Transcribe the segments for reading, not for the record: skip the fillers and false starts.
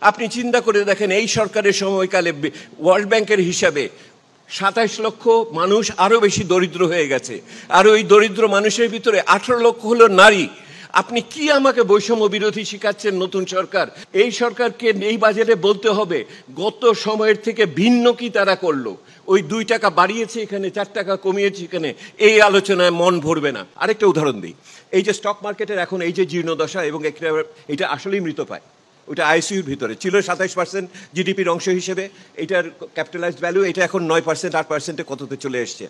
আপনি চিন্তা করে দেখেন এই সরকারের সময়কালে ওয়ার্ল্ড ব্যাংকের হিসাবে ২৭ লক্ষ মানুষ আরও বেশি দরিদ্র হয়ে গেছে, আর ওই দরিদ্র মানুষের ভিতরে ১৮ লক্ষ হলো নারী। আপনি কি আমাকে বৈষম্য বিরোধী শিখাচ্ছেন নতুন সরকার? এই সরকারকে এই বাজেটে বলতে হবে গত সময়ের থেকে ভিন্ন কি তারা করলো। ওই ২ টাকা বাড়িয়েছে এখানে, ৪ টাকা কমিয়েছে এখানে, এই আলোচনায় মন ভরবে না। আরেকটা উদাহরণ দিই, এই যে স্টক মার্কেটের এখন এই যে জীর্ণদশা এবং এটা আসলেই মৃত পায়। ওটা আইসিইউর ভিতরে ছিল ২৭% জিডিপির অংশ হিসেবে, এটার ক্যাপিটালাইজড ভ্যালু এটা এখন ৯%, ৮%-এ কততে চলে এসছে।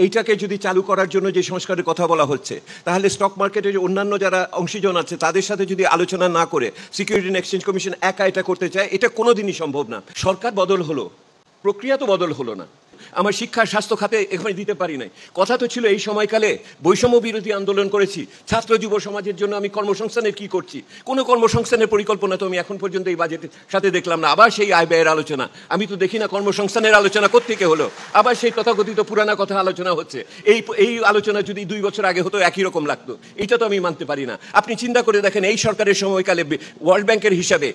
এইটাকে যদি চালু করার জন্য যে সংস্কারের কথা বলা হচ্ছে, তাহলে স্টক মার্কেটের অন্যান্য যারা অংশীজন আছে তাদের সাথে যদি আলোচনা না করে সিকিউরিটি অ্যান্ড এক্সচেঞ্জ কমিশন একা এটা করতে চায়, এটা কোনোদিনই সম্ভব না। সরকার বদল হলো, প্রক্রিয়া তো বদল হলো না। আমার শিক্ষা স্বাস্থ্য খাতে এখানে দিতে পারি নাই। কথা তো ছিল এই সময়কালে বৈষম্য বিরোধী আন্দোলন করেছি, ছাত্র যুব সমাজের জন্য আমি কর্মসংস্থানের কি করছি, কোনো কর্মসংস্থানের পরিকল্পনা তো আমি এখন পর্যন্ত এই বাজেটের সাথে দেখলাম না। আবার সেই আয় ব্যয়ের আলোচনা, আমি তো দেখি না কর্মসংস্থানের আলোচনা কোত্থেকে হলো। আবার সেই তথাকথিত পুরানা কথা আলোচনা হচ্ছে। এই আলোচনা যদি ২ বছর আগে হতো একই রকম লাগতো, এটা তো আমি মানতে পারি না। আপনি চিন্তা করে দেখেন এই সরকারের সময়কালে ওয়ার্ল্ড ব্যাংকের হিসাবে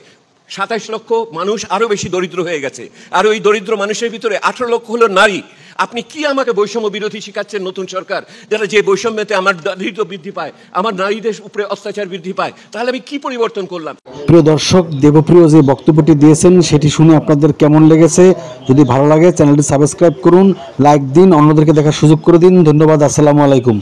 ২৭ লক্ষ মানুষ আরও বেশি দরিদ্র হয়ে গেছে, আর ওই দরিদ্র মানুষের ভিতরে ১৮ লক্ষ হলো নারী। আপনি কি আমাকে বৈষম্য বিরোধী শিখাচ্ছেন নতুন সরকার? যারা যে বৈষম্যতে আমার দারিদ্র্য বৃদ্ধি পায়, আমার নারীদের উপরে অত্যাচার বৃদ্ধি পায়, তাহলে আমি কি পরিবর্তন করলাম? প্রিয় দর্শক, দেবপ্রিয় যে বক্তব্যটি দিয়েছেন সেটি শুনে আপনাদের কেমন লেগেছে? যদি ভালো লাগে চ্যানেলটি সাবস্ক্রাইব করুন, লাইক দিন, অন্যদেরকে দেখার সুযোগ করে দিন। ধন্যবাদ। আসসালামু আলাইকুম।